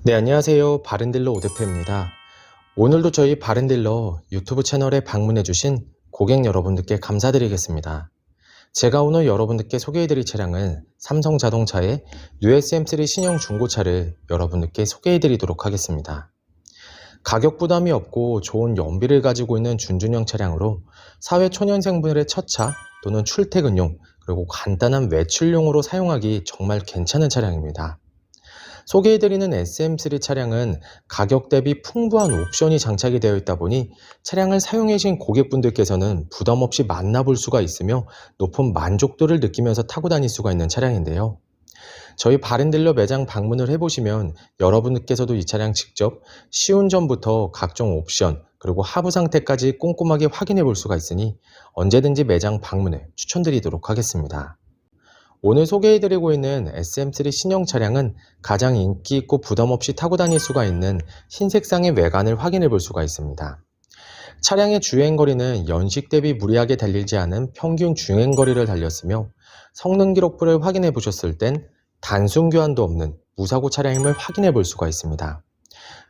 네, 안녕하세요. 바른딜러 오대표입니다. 오늘도 저희 바른딜러 유튜브 채널에 방문해주신 고객 여러분들께 감사드리겠습니다. 제가 오늘 여러분들께 소개해드릴 차량은 삼성자동차의 USM3 신형 중고차를 여러분들께 소개해드리도록 하겠습니다. 가격 부담이 없고 좋은 연비를 가지고 있는 준준형 차량으로 사회 초년생분들의 첫 차 또는 출퇴근용 그리고 간단한 외출용으로 사용하기 정말 괜찮은 차량입니다. 소개해드리는 SM3 차량은 가격 대비 풍부한 옵션이 장착이 되어 있다 보니 차량을 사용하신 고객분들께서는 부담 없이 만나볼 수가 있으며 높은 만족도를 느끼면서 타고 다닐 수가 있는 차량인데요. 저희 바른딜러 매장 방문을 해보시면 여러분들께서도 이 차량 직접 시운전부터 각종 옵션 그리고 하부 상태까지 꼼꼼하게 확인해 볼 수가 있으니 언제든지 매장 방문을 추천드리도록 하겠습니다. 오늘 소개해드리고 있는 SM3 신형 차량은 가장 인기 있고 부담 없이 타고 다닐 수가 있는 흰색상의 외관을 확인해 볼 수가 있습니다. 차량의 주행거리는 연식 대비 무리하게 달리지 않은 평균 주행거리를 달렸으며 성능 기록부를 확인해 보셨을 땐 단순 교환도 없는 무사고 차량임을 확인해 볼 수가 있습니다.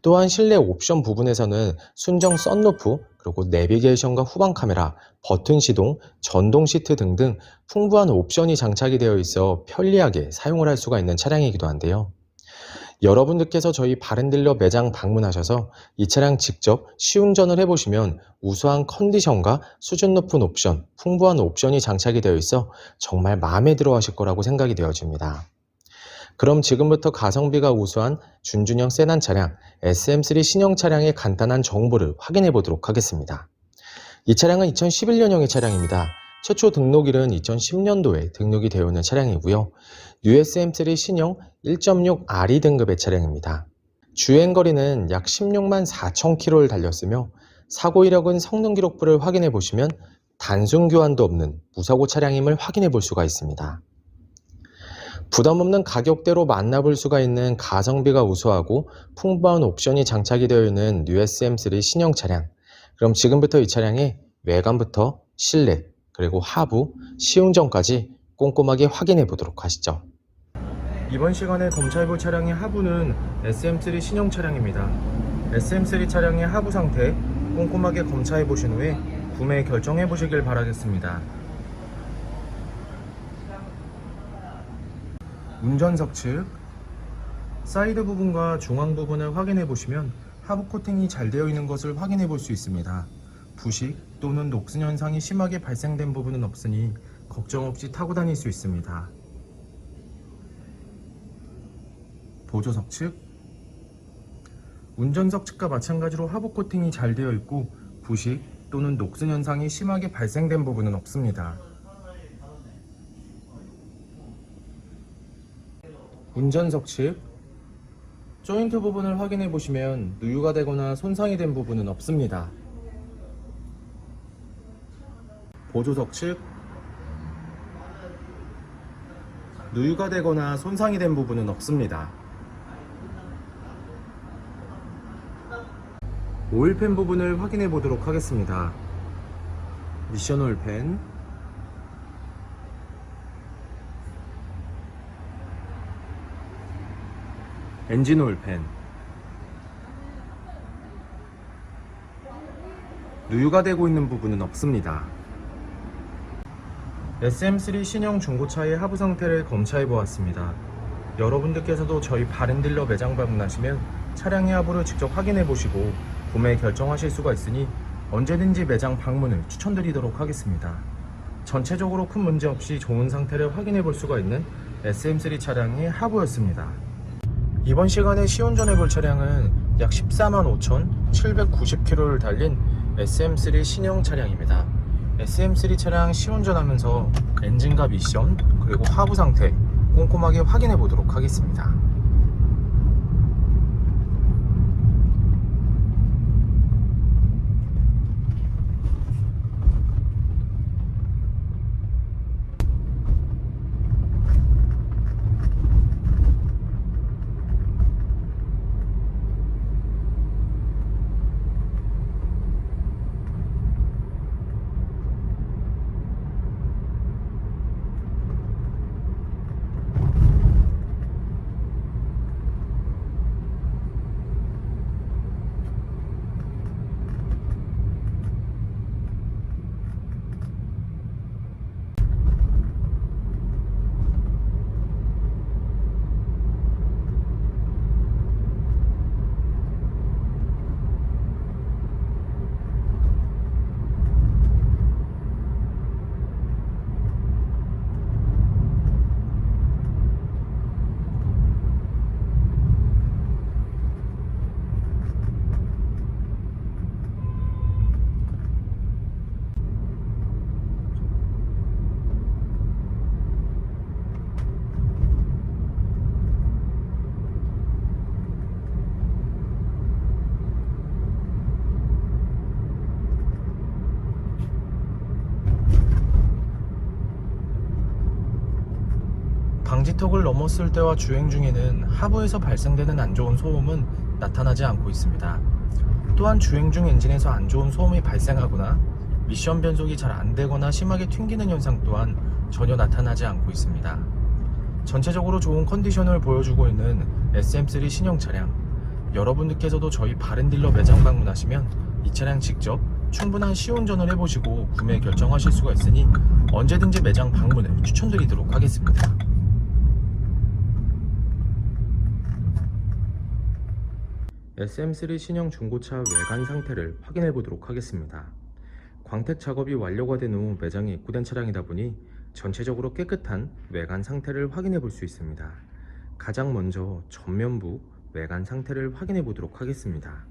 또한 실내 옵션 부분에서는 순정 썬루프, 그리고 내비게이션과 후방 카메라, 버튼 시동, 전동 시트 등등 풍부한 옵션이 장착이 되어 있어 편리하게 사용을 할 수가 있는 차량이기도 한데요. 여러분들께서 저희 바른딜러 매장 방문하셔서 이 차량 직접 시운전을 해보시면 우수한 컨디션과 수준 높은 옵션, 풍부한 옵션이 장착이 되어 있어 정말 마음에 들어 하실 거라고 생각이 되어집니다. 그럼 지금부터 가성비가 우수한 준준형 세단 차량 SM3 신형 차량의 간단한 정보를 확인해 보도록 하겠습니다. 이 차량은 2011년형의 차량입니다. 최초 등록일은 2010년도에 등록이 되어 있는 차량이고요. USM3 신형 1.6 RE 등급의 차량입니다. 주행거리는 약 16만 4천 km를 달렸으며 사고 이력은 성능 기록부를 확인해 보시면 단순 교환도 없는 무사고 차량임을 확인해 볼 수가 있습니다. 부담 없는 가격대로 만나볼 수가 있는 가성비가 우수하고 풍부한 옵션이 장착이 되어 있는 USM3 신형 차량. 그럼 지금부터 이 차량의 외관부터 실내 그리고 하부, 시운전까지 꼼꼼하게 확인해 보도록 하시죠. 이번 시간에 검사해볼 차량의 하부는 SM3 신형 차량입니다. SM3 차량의 하부 상태 꼼꼼하게 검사해 보신 후에 구매 결정해 보시길 바라겠습니다. 운전석 측 사이드 부분과 중앙 부분을 확인해 보시면 하부 코팅이 잘 되어 있는 것을 확인해 볼 수 있습니다. 부식 또는 녹슨 현상이 심하게 발생된 부분은 없으니 걱정 없이 타고 다닐 수 있습니다. 보조석 측 운전석 측과 마찬가지로 하부 코팅이 잘 되어 있고 부식 또는 녹슨 현상이 심하게 발생된 부분은 없습니다. 운전석 측 조인트 부분을 확인해 보시면 누유가 되거나 손상이 된 부분은 없습니다. 보조석 측 누유가 되거나 손상이 된 부분은 없습니다. 오일팬 부분을 확인해 보도록 하겠습니다. 미션 오일팬, 엔진 오일팬, 누유가 되고 있는 부분은 없습니다. SM3 신형 중고차의 하부 상태를 검사해 보았습니다. 여러분들께서도 저희 바른딜러 매장 방문하시면 차량의 하부를 직접 확인해 보시고 구매 결정하실 수가 있으니 언제든지 매장 방문을 추천드리도록 하겠습니다. 전체적으로 큰 문제 없이 좋은 상태를 확인해 볼 수가 있는 SM3 차량의 하부였습니다. 이번 시간에 시운전해 볼 차량은 약 14만 5,790km를 달린 SM3 신형 차량입니다. SM3 차량 시운전하면서 엔진과 미션 그리고 하부 상태 꼼꼼하게 확인해 보도록 하겠습니다. 방지턱을 넘었을 때와 주행 중에는 하부에서 발생되는 안 좋은 소음은 나타나지 않고 있습니다. 또한 주행 중 엔진에서 안 좋은 소음이 발생하거나 미션 변속이 잘 안되거나 심하게 튕기는 현상 또한 전혀 나타나지 않고 있습니다. 전체적으로 좋은 컨디션을 보여주고 있는 SM3 신형 차량, 여러분들께서도 저희 바렌딜러 매장 방문하시면 이 차량 직접 충분한 시운전을 해보시고 구매 결정하실 수가 있으니 언제든지 매장 방문을 추천드리도록 하겠습니다. SM3 신형 중고차 외관 상태를 확인해 보도록 하겠습니다. 광택 작업이 완료가 된 후 매장에 입고된 차량이다 보니 전체적으로 깨끗한 외관 상태를 확인해 볼 수 있습니다. 가장 먼저 전면부 외관 상태를 확인해 보도록 하겠습니다.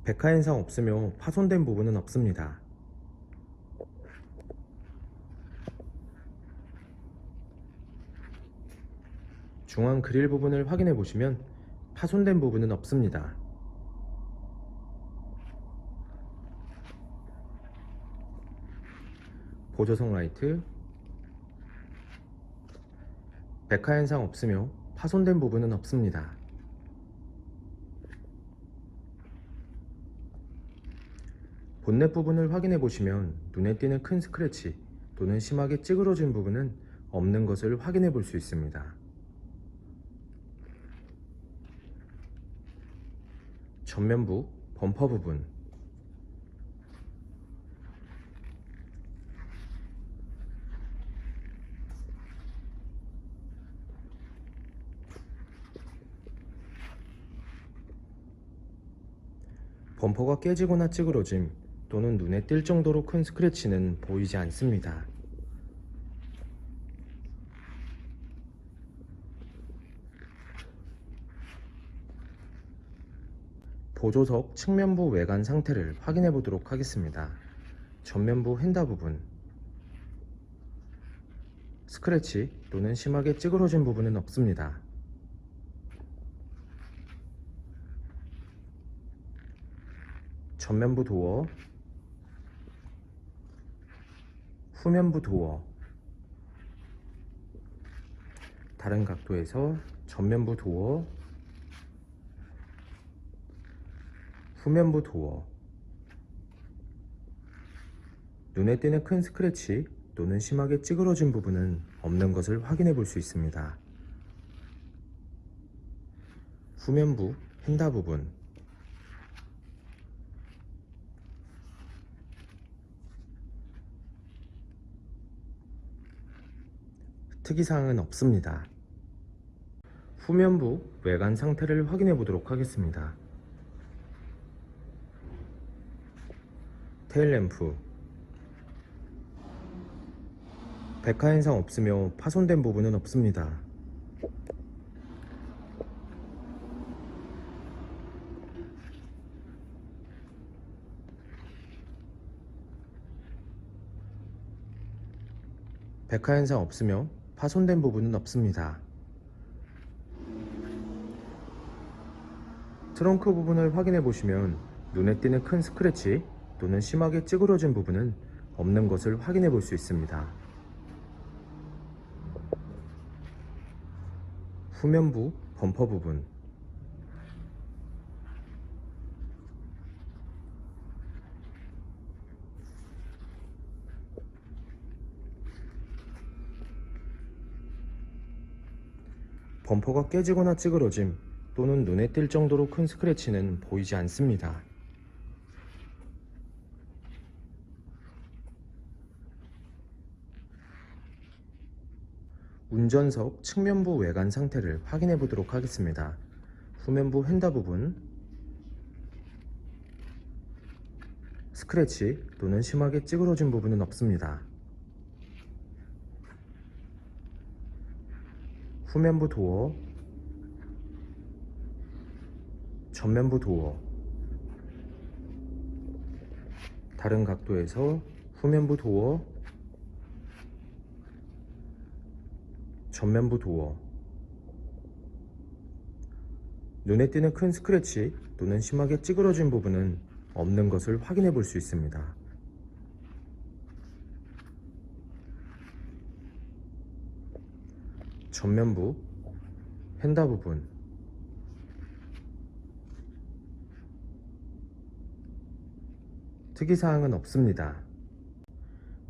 백화 현상 없으며 파손된 부분은 없습니다. 중앙 그릴 부분을 확인해 보시면 파손된 부분은 없습니다. 보조석 라이트, 백화 현상 없으며 파손된 부분은 없습니다. 본넷 부분을 확인해 보시면 눈에 띄는 큰 스크래치 또는 심하게 찌그러진 부분은 없는 것을 확인해 볼 수 있습니다. 전면부 범퍼 부분, 범퍼가 깨지거나 찌그러짐 또는 눈에 띌 정도로 큰 스크래치는 보이지 않습니다. 보조석 측면부 외관 상태를 확인해 보도록 하겠습니다. 전면부 핸다 부분, 스크래치 또는 심하게 찌그러진 부분은 없습니다. 전면부 도어, 후면부 도어, 다른 각도에서 전면부 도어, 후면부 도어, 눈에 띄는 큰 스크래치 또는 심하게 찌그러진 부분은 없는 것을 확인해 볼 수 있습니다. 후면부 핸다 부분, 특이사항은 없습니다. 후면부 외관 상태를 확인해 보도록 하겠습니다. 테일램프, 백화 현상 없으며 파손된 부분은 없습니다. 백화 현상 없으며 파손된 부분은 없습니다. 트렁크 부분을 확인해 보시면 눈에 띄는 큰 스크래치 또는 심하게 찌그러진 부분은 없는 것을 확인해 볼 수 있습니다. 후면부 범퍼 부분, 범퍼가 깨지거나 찌그러짐 또는 눈에 띌 정도로 큰 스크래치는 보이지 않습니다. 운전석 측면부 외관 상태를 확인해 보도록 하겠습니다. 후면부 핸다 부분, 스크래치 또는 심하게 찌그러진 부분은 없습니다. 후면부 도어, 전면부 도어, 다른 각도에서 후면부 도어, 전면부 도어, 눈에 띄는 큰 스크래치 또는 심하게 찌그러진 부분은 없는 것을 확인해 볼 수 있습니다. 전면부, 휀다 부분, 특이사항은 없습니다.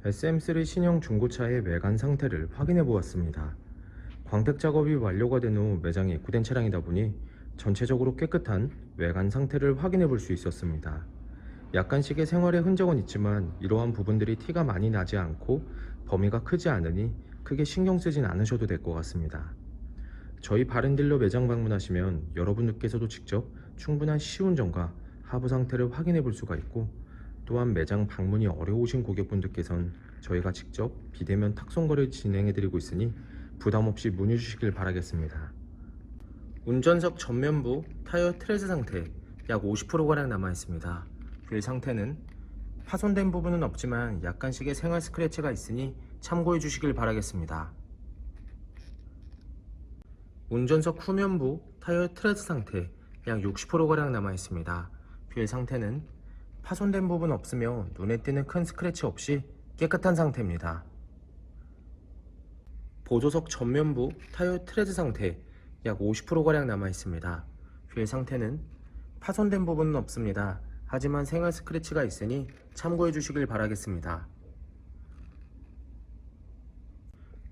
SM3 신형 중고차의 외관 상태를 확인해 보았습니다. 광택 작업이 완료가 된 후 매장에 입고된 차량이다 보니 전체적으로 깨끗한 외관 상태를 확인해 볼 수 있었습니다. 약간씩의 생활의 흔적은 있지만 이러한 부분들이 티가 많이 나지 않고 범위가 크지 않으니 크게 신경 쓰진 않으셔도 될 것 같습니다. 저희 바렌딜러 매장 방문하시면 여러분들께서도 직접 충분한 시운전과 하부 상태를 확인해 볼 수가 있고, 또한 매장 방문이 어려우신 고객분들께선 저희가 직접 비대면 탁송거래를 진행해 드리고 있으니 부담 없이 문의 주시길 바라겠습니다. 운전석 전면부 타이어 트레스 상태 약 50%가량 남아 있습니다. 휠 상태는 파손된 부분은 없지만 약간씩의 생활 스크래치가 있으니 참고해 주시길 바라겠습니다. 운전석 후면부 타이어 트레스 상태 약 60%가량 남아 있습니다. 휠 상태는 파손된 부분 없으며 눈에 띄는 큰 스크래치 없이 깨끗한 상태입니다. 보조석 전면부 타이어 트레스 상태 약 50%가량 남아 있습니다. 휠 상태는 파손된 부분은 없습니다. 하지만 생활 스크래치가 있으니 참고해 주시길 바라겠습니다.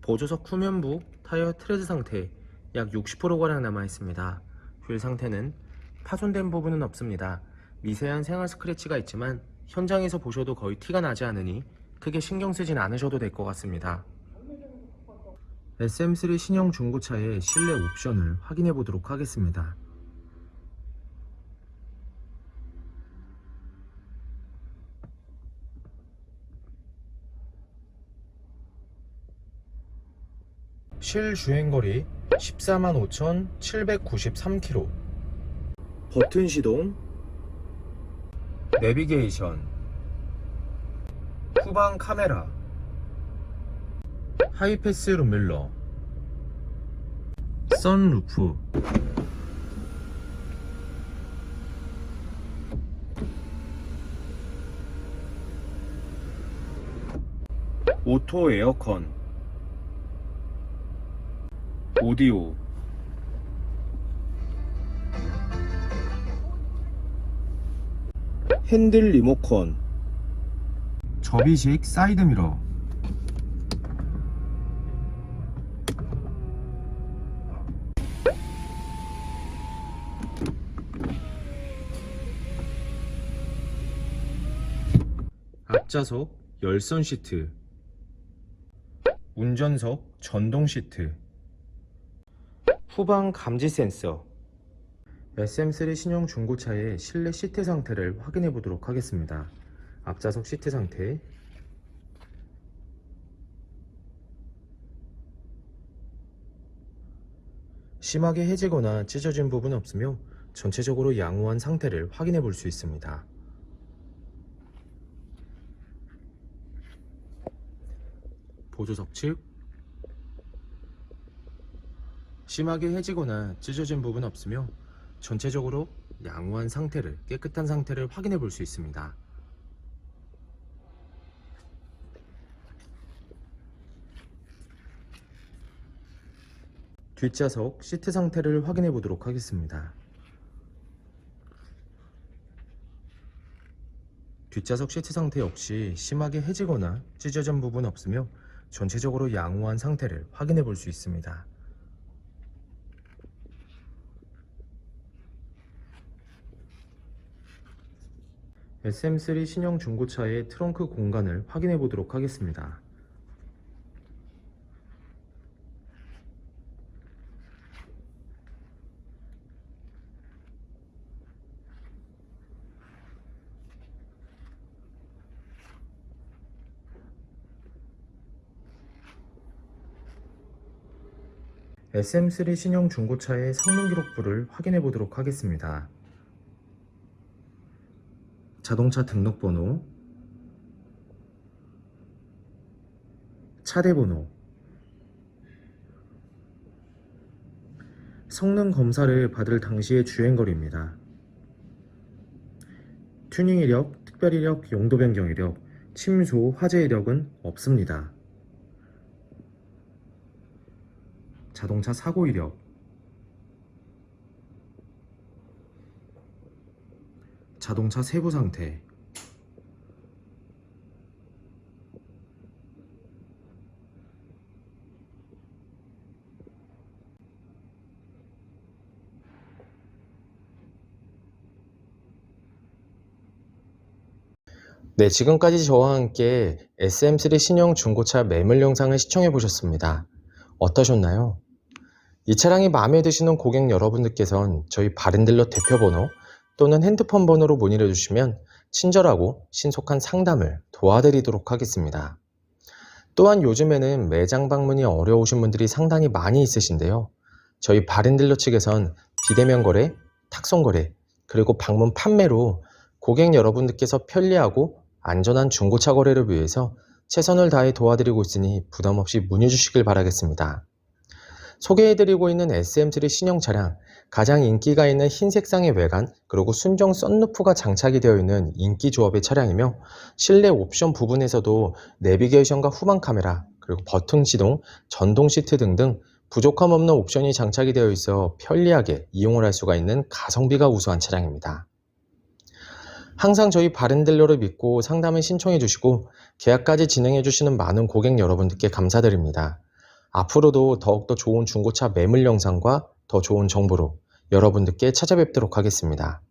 보조석 후면부 타이어 트레스 상태 약 60%가량 남아 있습니다. 휠 상태는 파손된 부분은 없습니다. 미세한 생활 스크래치가 있지만 현장에서 보셔도 거의 티가 나지 않으니 크게 신경 쓰진 않으셔도 될 것 같습니다. SM3 신형 중고차의 실내 옵션을 확인해 보도록 하겠습니다. 실주행거리 145,793km, 버튼 시동, 내비게이션, 후방 카메라, 하이패스 룸밀러, 선루프, 오토 에어컨, 오디오, 핸들 리모컨, 접이식 사이드미러, 앞좌석 열선 시트, 운전석 전동 시트, 후방 감지 센서. SM3 신형 중고차의 실내 시트 상태를 확인해 보도록 하겠습니다. 앞좌석 시트 상태, 심하게 해지거나 찢어진 부분 없으며 전체적으로 양호한 상태를 확인해 볼 수 있습니다. 보조석 측, 심하게 해지거나 찢어진 부분 없으며 전체적으로 양호한 상태를, 깨끗한 상태를 확인해 볼 수 있습니다. 뒷좌석 시트 상태를 확인해 보도록 하겠습니다. 뒷좌석 시트 상태 역시 심하게 해지거나 찢어진 부분 없으며 전체적으로 양호한 상태를 확인해 볼 수 있습니다. SM3 신형 중고차의 트렁크 공간을 확인해 보도록 하겠습니다. SM3 신형 중고차의 성능 기록부를 확인해 보도록 하겠습니다. 자동차 등록번호, 차대번호, 성능 검사를 받을 당시의 주행거리입니다. 튜닝 이력, 특별 이력, 용도 변경 이력, 침수, 화재 이력은 없습니다. 자동차 사고 이력, 자동차 세부 상태, 네, 지금까지 저와 함께 SM3 신형 중고차 매물 영상을 시청해 보셨습니다. 어떠셨나요? 이 차량이 마음에 드시는 고객 여러분들께선 저희 바른딜러 대표번호 또는 핸드폰 번호로 문의를 주시면 친절하고 신속한 상담을 도와드리도록 하겠습니다. 또한 요즘에는 매장 방문이 어려우신 분들이 상당히 많이 있으신데요. 저희 바른딜러 측에선 비대면 거래, 탁송 거래, 그리고 방문 판매로 고객 여러분들께서 편리하고 안전한 중고차 거래를 위해서 최선을 다해 도와드리고 있으니 부담 없이 문의 주시길 바라겠습니다. 소개해드리고 있는 SM3 신형 차량, 가장 인기가 있는 흰 색상의 외관, 그리고 순정 썬루프가 장착이 되어 있는 인기 조합의 차량이며 실내 옵션 부분에서도 내비게이션과 후방 카메라, 그리고 버튼 시동, 전동 시트 등등 부족함 없는 옵션이 장착이 되어 있어 편리하게 이용을 할 수가 있는 가성비가 우수한 차량입니다. 항상 저희 바른딜러를 믿고 상담을 신청해 주시고 계약까지 진행해 주시는 많은 고객 여러분들께 감사드립니다. 앞으로도 더욱더 좋은 중고차 매물 영상과 더 좋은 정보로 여러분들께 찾아뵙도록 하겠습니다.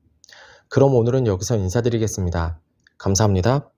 그럼 오늘은 여기서 인사드리겠습니다. 감사합니다.